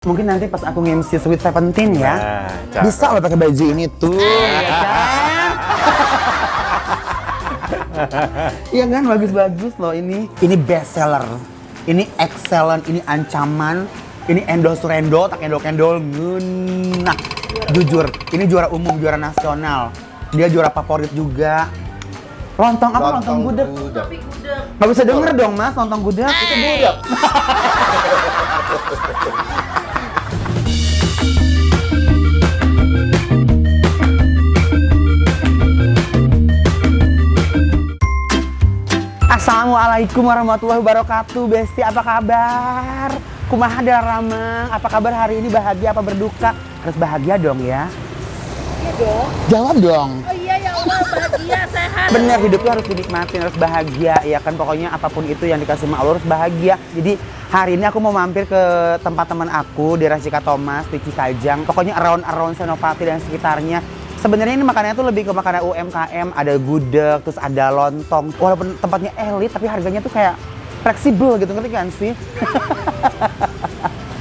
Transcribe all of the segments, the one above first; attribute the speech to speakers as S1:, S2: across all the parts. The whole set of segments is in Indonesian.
S1: Mungkin nanti pas aku nge-MC Sweet Seventeen ya,
S2: Nah,
S1: bisa lo pakai baju ini tuh, ya kan? Iya kan, bagus-bagus loh ini. Ini best seller, ini excellent, ini ancaman, ini endorse-rendo, tak endol-endol, nah. Jujur, ini juara umum, juara nasional. Dia juara favorit juga. Lontong apa? Lontong gudeg. Nggak bisa denger dong mas, lontong gudeg. Itu gudeg. Assalamualaikum warahmatullahi wabarakatuh. Besti, apa kabar? Kumaha Ramang? Apa kabar hari ini? Bahagia apa berduka? Harus bahagia dong ya.
S3: Iya dong.
S1: Jawab dong.
S3: Oh iya ya Allah, bahagia, sehat.
S1: Bener, hidup tuh harus dinikmatin, harus bahagia. Ya kan, pokoknya apapun itu yang dikasih sama Allah harus bahagia. Jadi hari ini aku mau mampir ke tempat teman aku di Rasika Thomas, di Cikajang. Pokoknya around Senopati dan sekitarnya. Sebenarnya ini makanannya tuh lebih ke makanan UMKM, ada gudeg, terus ada lontong. Walaupun tempatnya elit, tapi harganya tuh kayak fleksibel gitu, ngerti kan sih?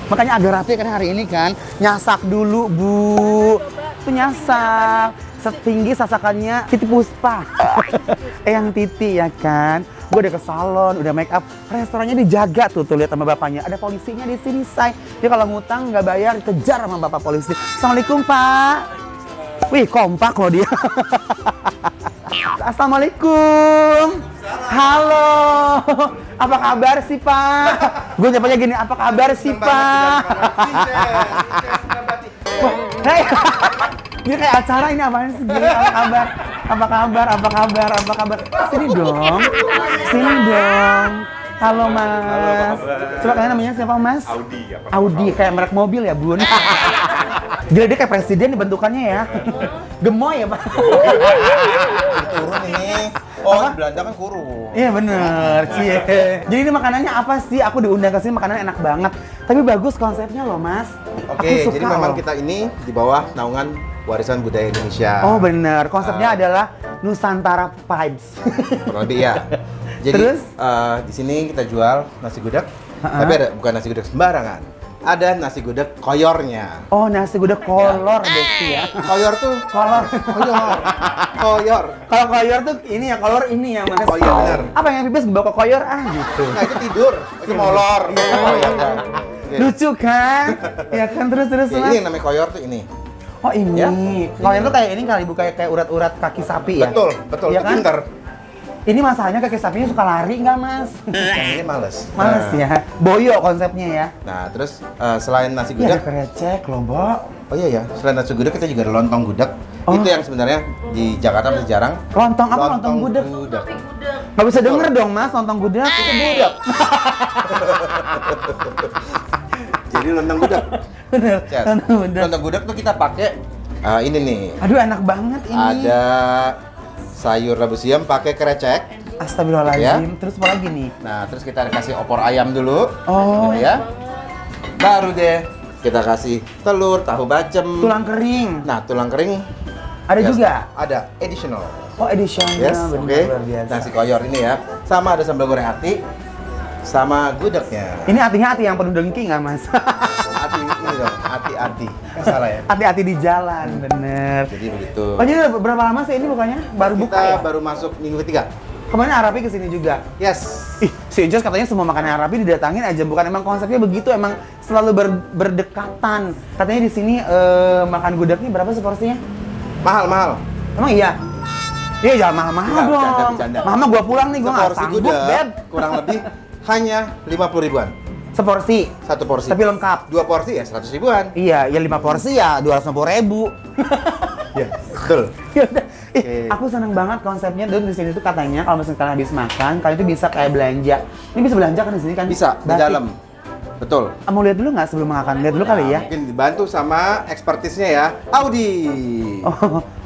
S1: Makanya agak rapi kan hari ini kan. Nyasak dulu, Bu. Tuh nyasak. Setinggi sasakannya Titi Puspa. Yang Titi ya kan. Gue udah ke salon, udah make up. Restorannya dijaga tuh lihat sama bapaknya. Ada polisinya di sini, say. Dia kalau ngutang nggak bayar, kejar sama bapak polisi. Assalamualaikum, Pak. Wih, kompak loh dia. Assalamualaikum. Halo. Apa kabar sih, Pak? Gue nyapanya gini, apa kabar sih, Pak? Hei. Dia kayak acara ini apaan sih? Gini, apa kabar? Apa kabar? Apa kabar? Apa kabar? Sini dong. Sini dong. Halo, Mas. Coba kalian namanya siapa, Mas?
S2: Audi.
S1: Audi, kayak merek mobil ya, Bun. Gila, dia kayak presiden nih bentukannya ya. Gemoy ya, Pak.
S4: Turun ini. Oh, di Belanda kan kurung.
S1: Iya bener, cie. Jadi ini makanannya apa sih? Aku diundang ke sini, makanan enak banget. Tapi bagus konsepnya loh, Mas.
S4: Oke,
S1: Aku suka
S4: jadi memang
S1: loh.
S4: kita ini di bawah naungan Warisan Budaya Indonesia.
S1: Oh bener, konsepnya adalah Nusantara Vibes.
S4: Kurang lebih ya. Jadi
S1: Terus?
S4: Di sini kita jual nasi gudeg. Tapi ada bukan nasi gudeg sembarangan. Ada nasi gudeg koyornya.
S1: Oh, nasi gudeg kolor, Besti ya.
S4: Koyor tuh
S1: Kolor.
S4: koyor.
S1: Kalau koyor tuh ini ya, kolor ini ya, Mas.
S4: Oh iya, benar.
S1: Apa yang pipis bawa ke koyor gitu.
S4: Nah, itu tidur. Itu molor. Koyor. Oke.
S1: Lucu kan? Ya kan, terus
S4: Ya,
S1: Mas.
S4: ini yang namanya koyor tuh ini.
S1: Oh ini,
S4: Ya.
S1: koyor tuh kayak ini kali, bukan kayak urat-urat kaki sapi ya?
S4: Betul, betul.
S1: Iya
S4: Itu
S1: kan?
S4: pinter.
S1: Ini masalahnya kaki sapinya suka lari nggak, Mas?
S4: Yang ini males.
S1: Males
S4: Nah.
S1: ya, boyo konsepnya ya.
S4: Nah, terus selain nasi
S1: Ini ada
S4: gudeg,
S1: krecek loh, Bo.
S4: oh iya ya, selain nasi gudeg kita juga ada lontong gudeg.
S1: Oh.
S4: Itu yang sebenarnya di Jakarta masih jarang.
S1: Lontong apa? Lontong gudeg?
S3: Tapi gudeg.
S1: Nggak bisa denger dong, Mas, lontong gudeg. Itu gudeg.
S4: Jadi lontong gudeg.
S1: Bener,
S4: Chat.
S1: lontong gudeg.
S4: Lontong gudeg tuh kita pakai ini nih.
S1: Aduh, enak banget ini.
S4: Ada sayur rebus siam pakai krecek.
S1: Astagfirullahaladzim. Terus apa lagi nih?
S4: Nah, terus kita kasih opor ayam dulu.
S1: Oh.
S4: Ya. Baru deh kita kasih telur, tahu bacem.
S1: Tulang kering.
S4: Nah, tulang kering
S1: Ada
S4: ya,
S1: juga?
S4: Ada additional.
S1: Oh, editionnya.
S4: Yes,
S1: Bener,
S4: oke.
S1: luar biasa.
S4: Nasi koyor ini ya. Sama ada sambal goreng ati sama gudegnya.
S1: Ini hatinya hati yang penuh dengki nggak, Mas?
S4: Ati ini dong, ati-ati. Salah ya.
S1: Hati-hati di jalan, bener.
S4: Jadi begitu.
S1: Oh, jadi udah berapa lama sih ini bukannya? Baru
S4: Kita
S1: buka ya?
S4: baru masuk minggu ketiga.
S1: Kemarin Arabi kesini juga.
S4: Yes.
S1: Ih, si Inces katanya semua makanan Arabi didatangin aja, bukan emang konsepnya begitu, emang selalu berdekatan. Katanya di sini makan gudeg nih berapa seporsinya?
S4: Mahal.
S1: Emang iya? Iya, jangan mahal-mahal
S4: Enggak,
S1: dong.
S4: bercanda.
S1: Mama gua pulang nih, gua nggak
S4: Seporsi
S1: sanggup,
S4: gudeg
S1: Beb.
S4: kurang lebih hanya 50 ribuan.
S1: Seporsi,
S4: Satu porsi.
S1: tapi lengkap.
S4: 2 porsi ya 100 ribuan.
S1: Iya, ya 5 porsi ya 250.000.
S4: Iya, betul.
S1: Ya udah. Ih,
S4: Oke.
S1: aku seneng banget konsepnya. Dan di sini tuh katanya kalau misalnya kalian habis makan, kalian tuh bisa kayak belanja. Ini bisa belanja kan di sini kan?
S4: Bisa di
S1: Batik.
S4: dalam. Betul.
S1: Mau lihat dulu nggak sebelum makan? Lihat dulu kali ya.
S4: Mungkin dibantu sama ekspertisnya ya, Audi.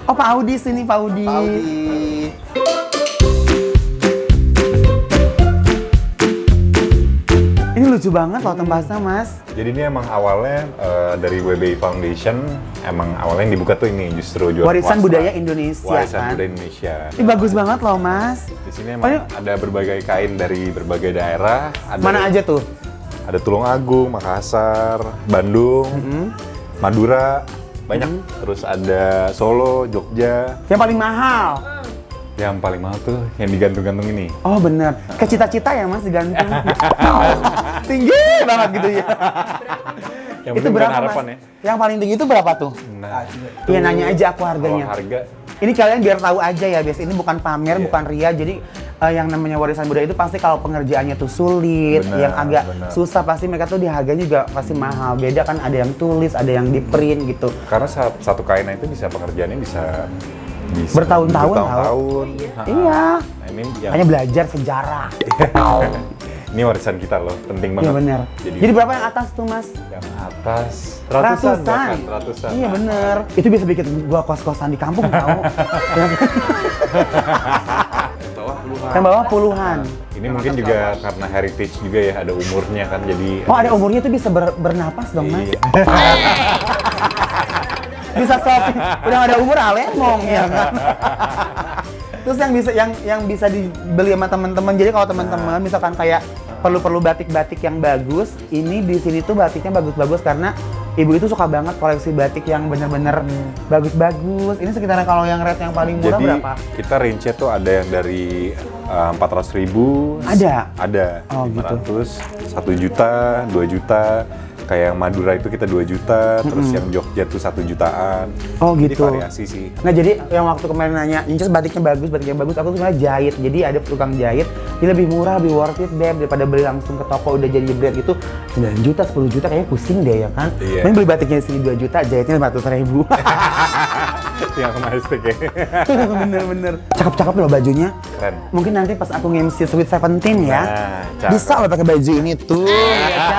S1: Oh, Pak Audi sini, Pak Audi.
S4: Pak Audi.
S1: Ini lucu banget loh tempatnya, Mas.
S2: Jadi ini emang awalnya dari WBI Foundation, emang awalnya yang dibuka tuh ini justru jual
S1: Warisan
S2: swasta.
S1: Budaya Indonesia,
S2: Warisan
S1: kan?
S2: Budaya Indonesia.
S1: Ini bagus banget loh, Mas.
S2: Di sini
S1: Oh,
S2: emang
S1: ini
S2: ada berbagai kain dari berbagai daerah. Ada
S1: mana aja tuh?
S2: Ada Tulungagung, Makassar, Bandung, Madura, banyak. Terus ada Solo, Jogja.
S1: Yang paling mahal.
S2: Yang paling mahal tuh yang digantung-gantung ini.
S1: Oh bener, kayak cita-cita ya mas digantung. Tinggi banget gitu ya.
S2: Yang
S1: Itu
S2: penting bukan
S1: berapa
S2: harapan
S1: mas?
S2: ya.
S1: Yang paling tinggi itu berapa tuh?
S2: Nah,
S1: Iya nanya aja aku
S2: kalau
S1: harganya.
S2: harga
S1: Ini kalian biar tahu aja ya, biasa ini bukan pamer,
S2: Iya.
S1: bukan ria. Jadi yang namanya warisan budaya itu pasti kalau pengerjaannya tuh sulit,
S2: Benar,
S1: yang agak
S2: benar.
S1: susah pasti mereka tuh di harganya juga pasti mahal. Beda kan ada yang tulis, ada yang di print gitu.
S2: karena satu kain itu bisa pengerjaannya bisa
S1: Bertahun-tahun,
S2: bertahun-tahun.
S1: Iya.
S2: Nah, ini yang
S1: Hanya belajar sejarah.
S2: ini warisan kita loh, penting banget.
S1: Iya bener. Jadi berapa yang atas tuh mas?
S2: Yang atas ratusan, bahkan ratusan.
S1: Iya bener. Itu bisa bikin gua kos-kosan di kampung tau. Yang bawah puluhan.
S2: Ini mungkin juga karena heritage juga ya, ada umurnya kan, jadi
S1: Oh ada umurnya tuh bisa bernapas dong mas.
S2: Iya.
S1: Bisa shopping, udah nggak ada umur alemong ya kan. Terus yang bisa dibeli sama teman-teman. Jadi kalau teman-teman misalkan kayak perlu batik-batik yang bagus, ini di sini tuh batiknya bagus-bagus karena ibu itu suka banget koleksi batik yang bener-bener bagus-bagus. Ini sekitaran kalau yang rate yang paling murah
S2: Jadi
S1: berapa?
S2: kita range tuh ada yang dari 400.000.
S1: Ada?
S2: Ada.
S1: Oh, gitu.
S2: 500, 1 juta, 2 juta. Kayak yang Madura itu kita 2 juta, terus yang Jogja tuh 1 jutaan.
S1: Oh
S2: Jadi
S1: gitu.
S2: variasi sih.
S1: Nah jadi yang waktu kemarin nanya, Inces batiknya bagus, aku tuh sebenarnya jahit. Jadi ada tukang jahit, ini lebih murah, lebih worth it deh daripada beli langsung ke toko udah jadi jebret gitu. 9 juta, 10 juta kayaknya pusing deh ya kan.
S2: Iya.
S1: Mending beli batiknya di sini 2 juta, jahitnya 500.000.
S2: Yang domestik ya.
S1: Bener-bener. Cakep-cakep loh bajunya.
S2: Keren.
S1: Mungkin nanti pas aku nge-MC Sweet Seventeen ya,
S2: Nah, cakep.
S1: bisa loh pakai baju ini tuh, ya kan?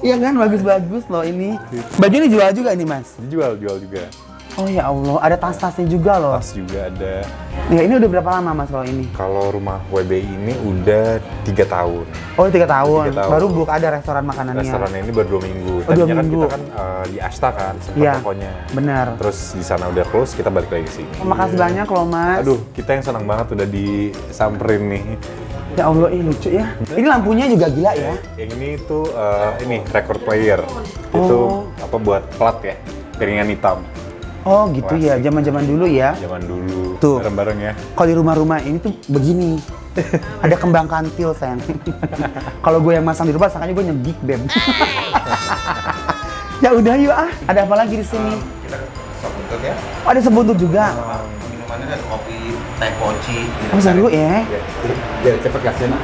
S1: Iya kan, bagus-bagus loh ini. Baju ini jual juga ini mas?
S2: Dijual juga.
S1: Oh ya Allah, ada tas-tasnya juga loh.
S2: Tas juga ada.
S1: Ya ini udah berapa lama mas kalau ini?
S2: Kalau rumah WB ini udah 3 tahun.
S1: Oh 3 tahun.
S2: 3 tahun.
S1: Baru buka ada restoran makanannya.
S2: Restoran ini baru 2 minggu.
S1: Oh, 2
S2: Tadinya kan
S1: minggu.
S2: kita kan di Asta kan, sempat
S1: Iya,
S2: tokonya.
S1: benar.
S2: Terus di sana udah close, kita balik lagi ke sini.
S1: Makasih banyak loh mas.
S2: Aduh, kita yang senang banget udah disamperin nih.
S1: Ya Allah, lucu ya. Ini lampunya juga gila ya.
S2: Yang ini tuh ini record player. Itu
S1: Oh.
S2: apa buat plat ya, piringan hitam.
S1: Oh gitu ya,
S2: Klasik.
S1: zaman-zaman dulu ya.
S2: Zaman dulu,
S1: Tuh.
S2: bareng-bareng ya.
S1: Kalau di rumah-rumah ini tuh begini. Ada kembang kantil sayang. Kalau gue yang masang di rumah, sangkanya gue nyegik beb. Ya udah yuk ah. Ada apa lagi di sini?
S4: Kita sop buntut ya.
S1: Oh, ada sebuntut juga.
S4: Minumannya ada kopi, teh poci.
S1: Oh seru ya.
S4: Biar cepet kasih nak.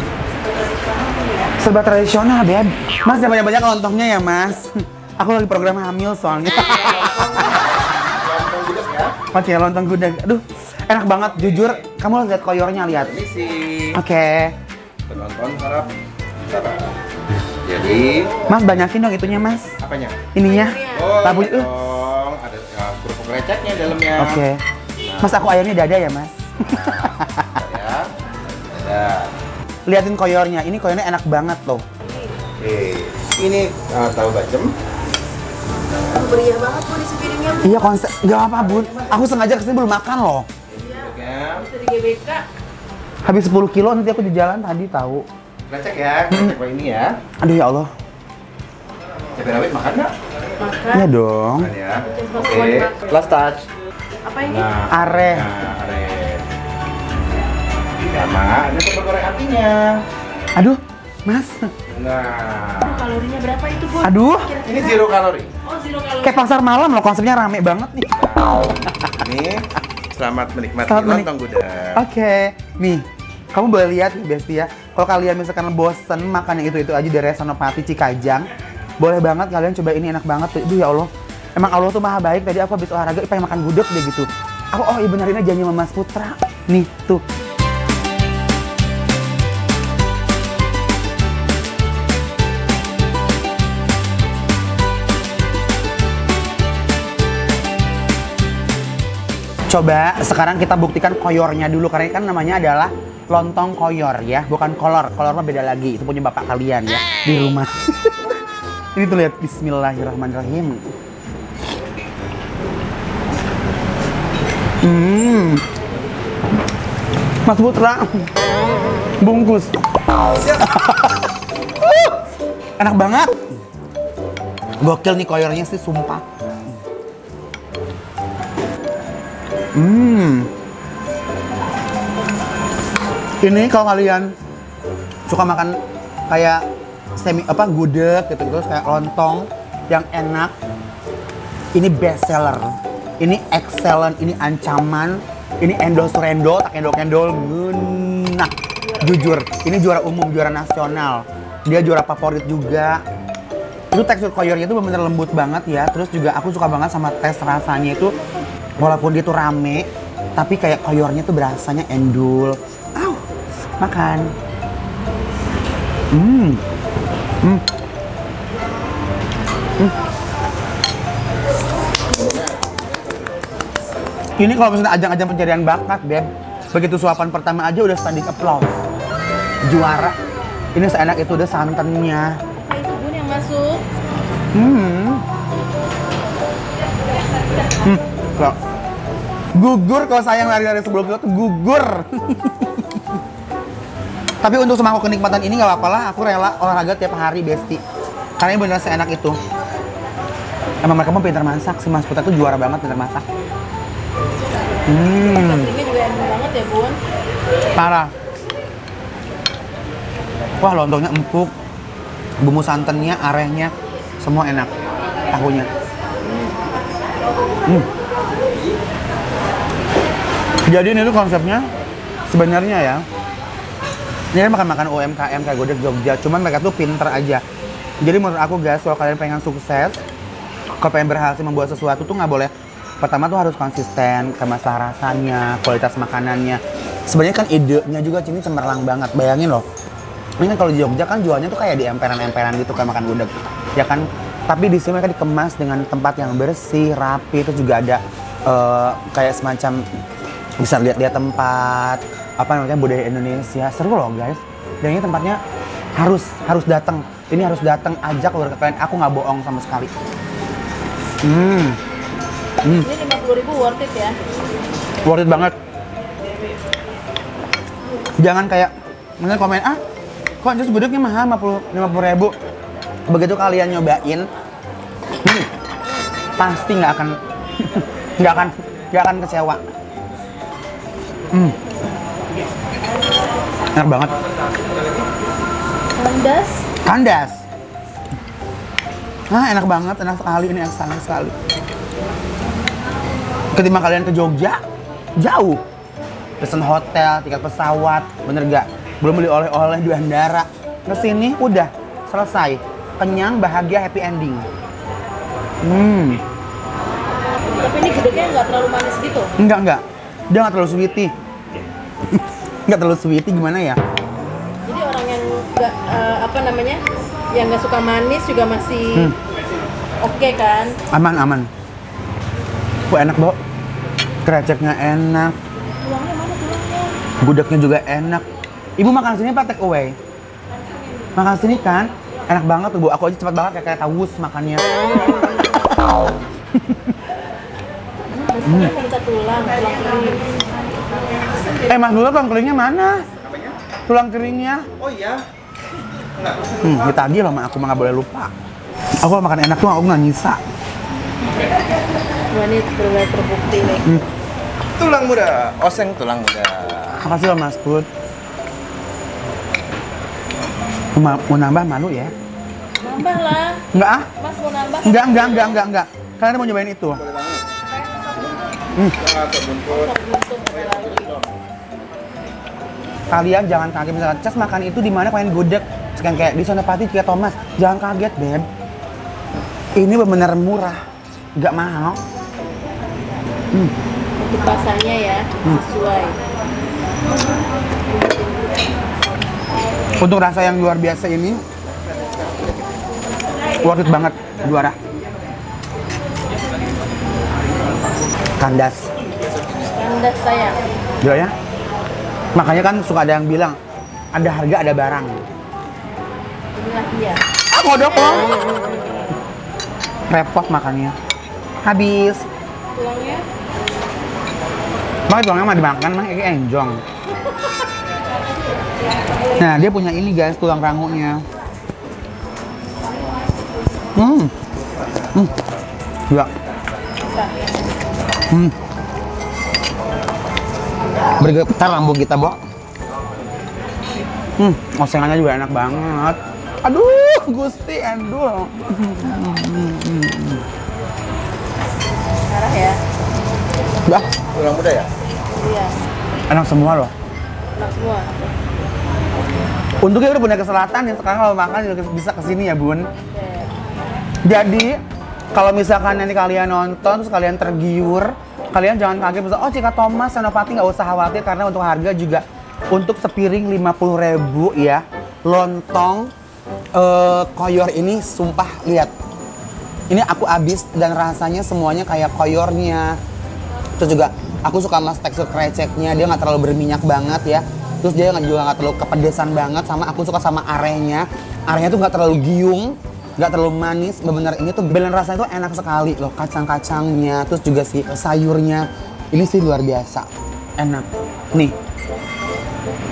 S1: Serba tradisional beb. Mas jangan banyak-banyak lontongnya ya mas. Aku lagi program hamil soalnya.
S4: Lontong gudeg ya.
S1: Oke, lontong gudeg. Aduh, enak banget. Jujur, kamu harus lihat koyornya, lihat.
S4: Ini sih
S1: Oke.
S4: penonton harap. Jadi
S1: Mas, banyakin dong itunya, Mas.
S4: apanya?
S1: Ininya.
S4: Oh,
S1: Lampu.
S4: iya dong. Ada kerupuk recetnya dalamnya.
S1: Oke. Mas, aku ayamnya dada ya, Mas.
S4: Ya. Ada.
S1: Liatin koyornya. Ini koyornya enak banget loh.
S4: Oke. Ini tahu bacem.
S3: Meriah banget bu di sepiringnya bu.
S1: Iya, konsep. Gak apa, Bun. Aku sengaja kesini belum makan loh.
S4: Gudegnya.
S3: Bisa di GBK.
S1: Habis 10 kilo nanti aku di jalan tadi tahu.
S4: Recek ya. Recek ini ya.
S1: Aduh ya Allah.
S4: Cabai rawit makan nggak?
S3: Makan.
S1: Iya dong.
S4: Makan ya. Oke. Last touch.
S3: Apa ini?
S4: Nah,
S1: Are.
S4: are. Sama ada sambal goreng hatinya.
S1: Aduh, Mas.
S4: Nah,
S3: Kalorinya berapa itu bu?
S1: Aduh.
S4: ini zero kalori.
S3: Oh 0 kalori.
S1: Kayak pasar malam loh, konsepnya rame banget nih.
S4: Ini selamat menikmati
S1: Selamat menik-
S4: lontong gudeg.
S1: Oke, nih, kamu boleh lihat nih Besti ya. Kalau kalian misalkan bosen makan yang itu aja dari Senopati Cikajang, boleh banget kalian coba ini, enak banget tuh. Aduh ya Allah, emang Allah tuh maha baik. Tadi aku habis olahraga pengen makan gudeg deh gitu. Aku iya benerin aja janji sama Mas Putra. Nih tuh. Coba sekarang kita buktikan koyornya dulu karena ini kan namanya adalah lontong koyor ya, bukan kolor. Kolor mah beda lagi, itu punya bapak kalian ya di rumah. Ini tuh lihat, Bismillahirrahmanirrahim. Mas Putra, Bungkus. Enak banget. Gokil nih koyornya sih, sumpah. Ini kalau kalian suka makan kayak gudeg gitu, terus kayak lontong yang enak, ini best seller, ini excellent, ini ancaman, ini endol-rendol, tak endol-endol, nah jujur, ini juara umum, juara nasional, dia juara favorit juga. Itu tekstur koyornya itu bener-bener lembut banget ya, terus juga aku suka banget sama tes rasanya itu, walaupun dia tuh rame, tapi kayak koyornya tuh berasanya endul. Makan. Ini kalau misalnya ajang-ajang pencarian bakat, Beb, begitu suapan pertama aja udah standing applause. Juara. Ini seenak itu udah santannya.
S3: Apa itu Bun yang masuk?
S1: Kok gugur kalau sayang lari-lari sebelum itu tuh gugur. Tapi untuk semangkuk kenikmatan ini nggak apa-apa lah, aku rela olahraga tiap hari, Besti. Karena ini beneran seenak itu. Emang mereka mau pintar masak, si Mas Putra tuh juara banget pintar masak.
S3: Cateringnya juga enak banget ya Bun.
S1: Parah. Wah, lontongnya empuk. Bumbu santannya, arehnya, semua enak. Tahunya. Jadi ini tuh konsepnya sebenarnya ya. Ini makan-makan UMKM kayak Gudeg Jogja, cuman mereka tuh pinter aja. Jadi menurut aku guys, kalau kalian pengen sukses, kalau pengen berhasil membuat sesuatu tuh nggak boleh. Pertama tuh harus konsisten ke masalah rasanya, kualitas makanannya. Sebenarnya kan idenya juga sini cemerlang banget. Bayangin loh, ini kan kalau di Jogja kan jualnya tuh kayak di emperan-emperan gitu kayak makan gudeg, ya kan? Tapi di sini mereka dikemas dengan tempat yang bersih, rapi. Itu juga ada kayak semacam bisa lihat-lihat tempat apa namanya budaya Indonesia. Seru loh guys. Dan ini tempatnya harus datang. Ini harus datang, ajak keluarga kalian. Aku nggak bohong sama sekali.
S3: Ini 50.000 worth it ya.
S1: Worth it banget. Jangan kayak misalnya komen, kok jus gudegnya mahal 50.000. Begitu kalian nyobain, pasti nggak akan kecewa. Enak banget. Kandas. Enak banget, enak sekali, ini enak sekali. Ketika kalian ke Jogja, jauh. Pesen hotel, tiket pesawat, bener gak? Belum beli oleh-oleh di bandara. Kesini udah selesai. Kenyang, bahagia, happy ending.
S3: Tapi ini gudegnya nggak terlalu manis gitu?
S1: Enggak. Dia nggak terlalu sweety. Nggak terlalu sweety gimana ya?
S3: Jadi orang yang nggak yang nggak suka manis juga masih oke kan?
S1: Aman. Enak, Bo. Kreceknya enak.
S3: Tulangnya mana tulangnya?
S1: Gudegnya juga enak. Ibu makan sini apa take away? Makan sini kan? Enak banget tuh, Bu. Aku aja cepet banget kayak tawus makannya.
S3: Masuknya minta tulang kering.
S1: Mas Dula, tulang keringnya mana? Tulang keringnya?
S4: Oh iya.
S1: Ditagih loh sama aku, mah nggak boleh lupa. Aku kalau makan enak tuh aku nggak nyisa.
S3: Wah, ini benar terbukti nih.
S4: Tulang muda, oseng tulang muda.
S1: Makasih loh Mas Put. Mau nambah malu ya?
S3: Nambah lah.
S1: Enggak ah?
S3: Mas mau nambah?
S1: Enggak. Kalian mau nyobain itu? Kalian jangan kaget misalkan Cas makan itu di mana pengen gudeg, sekarang kayak di Sonopati kayak Thomas. Jangan kaget, Beb. Ini benar murah, nggak mahal.
S3: Untuk rasanya ya sesuai.
S1: Untuk rasa yang luar biasa ini, worth it banget, juara. Kandas
S3: sayang.
S1: Gila ya? Makanya kan suka ada yang bilang, ada harga ada barang.
S3: Inilah dia.
S1: Kodok loh. Repot makannya. Habis.
S3: Tulangnya?
S1: Makanya tulangnya mah dimakan, mah kayak enjong. Nah, dia punya ini guys, tulang rangunya. Ya. Bergetar lambung kita, Bo. Osengannya juga enak banget. Aduh, Gusti endul.
S3: Parah ya.
S1: Udah,
S4: Tulang muda ya?
S3: Iya.
S1: enak semua loh.
S3: Enak semua.
S1: Untungnya udah punya ke selatan ya, sekarang kalau makan juga bisa kesini ya, Bun. Jadi, kalau misalkan nanti kalian nonton, terus kalian tergiur, kalian jangan kaget, bisa, oh Cika Thomas, Senopati nggak usah khawatir, karena untuk harga juga, untuk sepiring 50.000 ya, lontong koyor ini, sumpah, lihat. Ini aku habis dan rasanya semuanya kayak koyornya. Terus juga, aku suka sama tekstur kreceknya, dia nggak terlalu berminyak banget ya. Terus dia juga nggak terlalu kepedesan banget, sama aku suka sama arehnya. Arehnya tuh nggak terlalu giung, nggak terlalu manis, bener-bener ini tuh bener rasanya tuh enak sekali loh, kacang-kacangnya, terus juga si sayurnya, ini sih luar biasa, enak. Nih,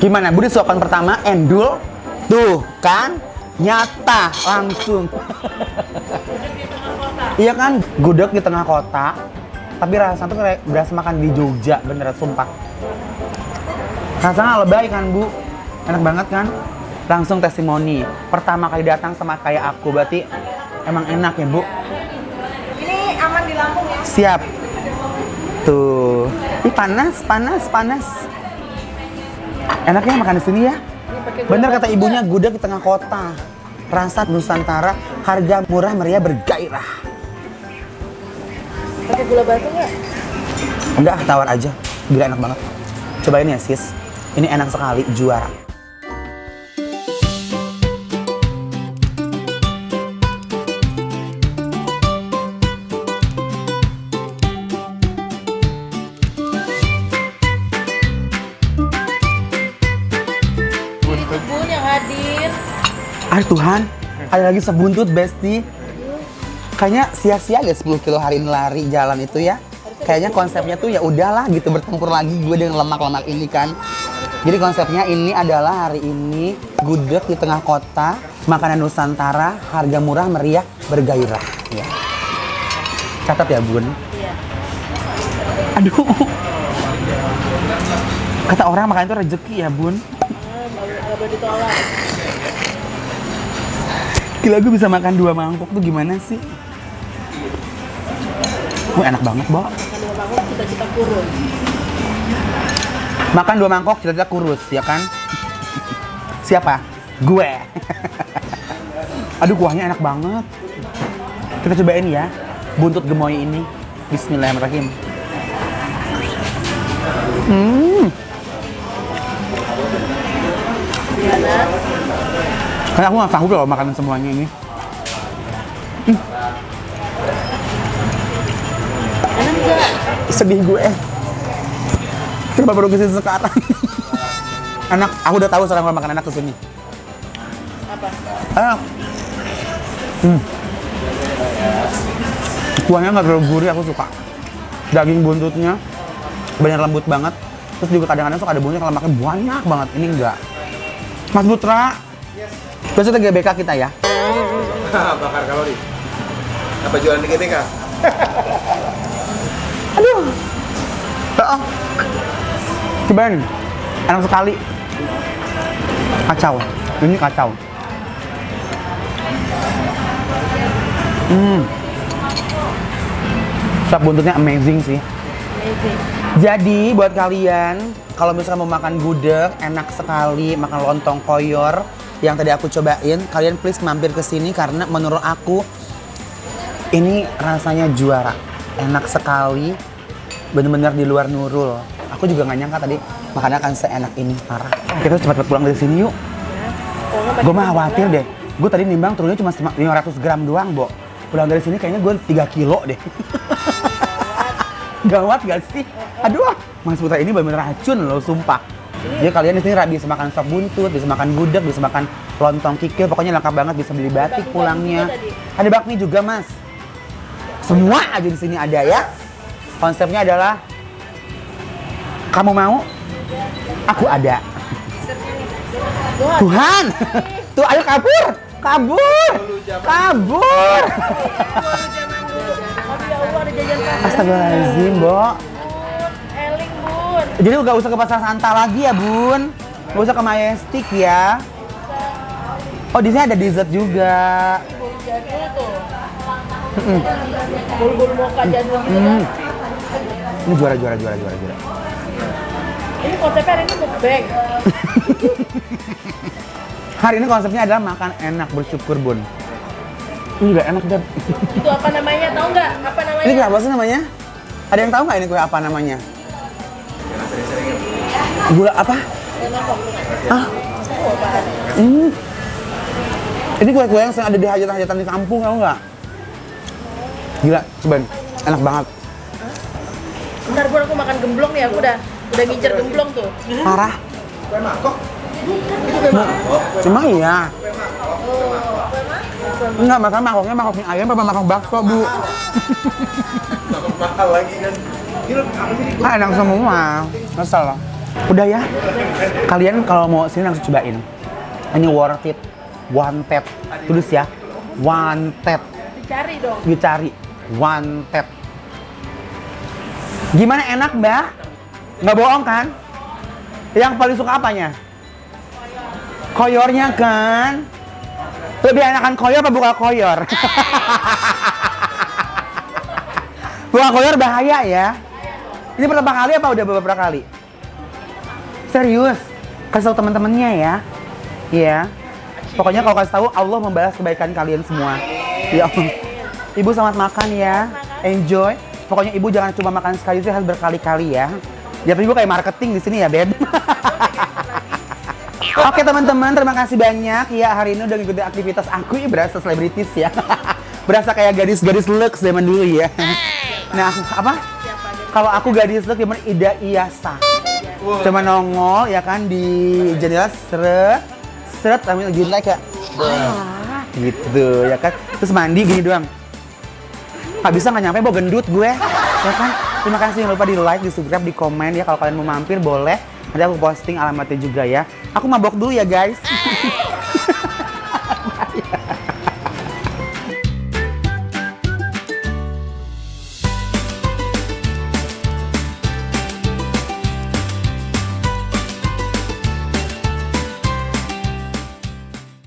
S1: gimana? Budi suapan pertama, endul, tuh kan, nyata langsung. Iya kan, gudeg di tengah kota, tapi rasanya tuh kayak berasa makan di Jogja, beneran sumpah. Rasanya lebay kan, Bu, enak banget kan? Langsung testimoni. Pertama kali datang sama kayak aku, berarti emang enak ya, Bu?
S3: Ini aman di Lampung ya?
S1: Siap. Tuh. Ih, panas, panas, panas. Enaknya makan di sini ya? Bener kata ibunya, gudeg di tengah kota. Rasa Nusantara, harga murah meriah bergairah.
S3: Pakai gula batu nggak?
S1: Enggak, tawar aja. Gila enak banget. Cobain ya, sis. Ini enak sekali, juara.
S3: Bun yang hadir.
S1: Aduh Tuhan, ada lagi sebuntut, Besti. Kayaknya sia-sia ya 10 kilo hari ini lari jalan itu ya. Kayaknya konsepnya tuh ya udahlah gitu, bertempur lagi gue dengan lemak-lemak ini kan. Jadi konsepnya ini adalah hari ini gudeg di tengah kota, makanan Nusantara, harga murah meriah bergairah. Ya. Catat ya, Bun.
S3: Iya.
S1: Aduh. Kata orang makan itu rezeki ya, Bun.
S3: Nggak boleh ditolak.
S1: Gila, gue bisa makan 2 mangkok tuh gimana sih? Enak banget, Bo.
S3: Makan 2 mangkok cita-cita kurus.
S1: Makan 2 mangkok cita-cita kurus, ya kan? Siapa? Gue. Aduh, kuahnya enak banget. Kita cobain ya, buntut gemoy ini. Bismillahirrahmanirrahim.
S3: Gimana?
S1: Karena aku nggak sanggup loh makanan semuanya ini.
S3: Enak nggak?
S1: Sedih gue. Kenapa baru kesini sekarang? Enak, aku udah tahu sekarang kalau makan enak kesini.
S3: Apa?
S1: Enak. Kuahnya nggak terlalu gurih, aku suka. Daging buntutnya benar lembut banget. Terus juga kadang-kadang suka ada bumbunya kalau makan banyak banget. Ini enggak. Mas Putra, besok GBK kita ya.
S4: Bakar kalori. Apa jualan di GBK?
S1: Aduh. Oh. Cobain. Enak sekali. Kacau. Ini kacau. Sop buntutnya amazing sih.
S3: Amazing.
S1: Jadi buat kalian kalau misalkan mau makan gudeg enak sekali, makan lontong koyor yang tadi aku cobain, kalian please mampir ke sini karena menurut aku ini rasanya juara. Enak sekali. Bener-bener di luar nurul. Aku juga nggak nyangka tadi makannya akan seenak ini, parah. Kita cepat-cepat pulang dari sini yuk. Gue mah khawatir deh. Gue tadi nimbang turunnya cuma 500 gram doang, Bo. Pulang dari sini kayaknya gue 3 kilo deh. Gawat gak sih? Aduh, Mas Putra ini bener-bener racun loh, sumpah. Jadi kalian di sini bisa makan sop buntut, bisa makan gudeg, bisa makan lontong kikil, pokoknya lengkap banget, bisa beli batik pulangnya. Ada bakmi juga, Mas. Semua aja di sini ada ya. Konsepnya adalah kamu mau, aku ada. Tuhan. Tuh ayo kabur. Kabur. Kabur.
S3: Zaman dulu. Tapi ya Allah ada jajan pasar.
S1: Astagfirullahaladzim, Bo.
S3: Eling, Bun.
S1: Jadi nggak usah ke Pasar Santa lagi ya, Bun. Nggak usah ke Majestic ya. Oh, di sini ada dessert juga.
S3: Bulu jadul tuh. Bulu-bulu mocha jadul gitu kan.
S1: Ini juara.
S3: Ini konsepnya hari ini mukbang.
S1: Hari ini konsepnya adalah makan enak, bersyukur, Bun. Ini juga enak, Dad.
S3: Itu apa namanya? Tahu nggak? Apa namanya?
S1: Ini kue apa sih namanya? Ada yang tahu nggak ini kue apa namanya? Gula apa? Ah? Ini kue-kue yang sering ada di hajatan-hajatan di kampung, tahu nggak? Gila, cobain. Enak banget.
S3: Bentar Bun, aku makan gemblong nih. Aku udah ngincer gemblong tuh.
S1: Parah.
S4: Kue mangkok.
S1: Cuma iya. Enggak, masalah mangkoknya mangkok mie ayam apa mangkok bakso, Bu?
S4: Mahal lagi kan. Ini apa sih?
S1: Ah, enak semua. Ngesel loh. Udah ya. Kalian kalau mau sini langsung cobain. Ini worth it. Wanted. Tulis ya. Wanted.
S3: Dicari dong.
S1: Dicari. Wanted. Gimana, enak, Mbak? Nggak bohong kan? Yang paling suka apanya? Koyornya kan? Lebih enakan koyor apa buka koyor? Buka koyor bahaya ya. Ini pertama kali apa udah beberapa kali? Serius? Kasih tahu teman-temannya ya. Iya. Pokoknya kalau kasih tahu Allah membalas kebaikan kalian semua. Ya Allah. Ibu selamat makan ya. Enjoy. Pokoknya ibu jangan cuma makan sekali, sih harus berkali-kali ya. Jadi ibu kayak marketing di sini ya, Beb. Oke teman-teman, terima kasih banyak ya hari ini udah ngikutin aktivitas aku ya, berasa selebritis ya. Berasa kayak gadis-gadis lux zaman dulu ya. Nah, apa? Kalau aku gadis lux zaman Ida Iyasa. Cuma nongol ya kan di jendela seret ambil gini kayak gitu ya kan. Terus mandi gini doang. Nggak bisa nggak nyampe, bawa gendut gue ya kan. Terima kasih, jangan lupa di like, di subscribe, di komen ya. Kalau kalian mau mampir boleh, nanti aku posting alamatnya juga ya. Aku mabok dulu ya guys.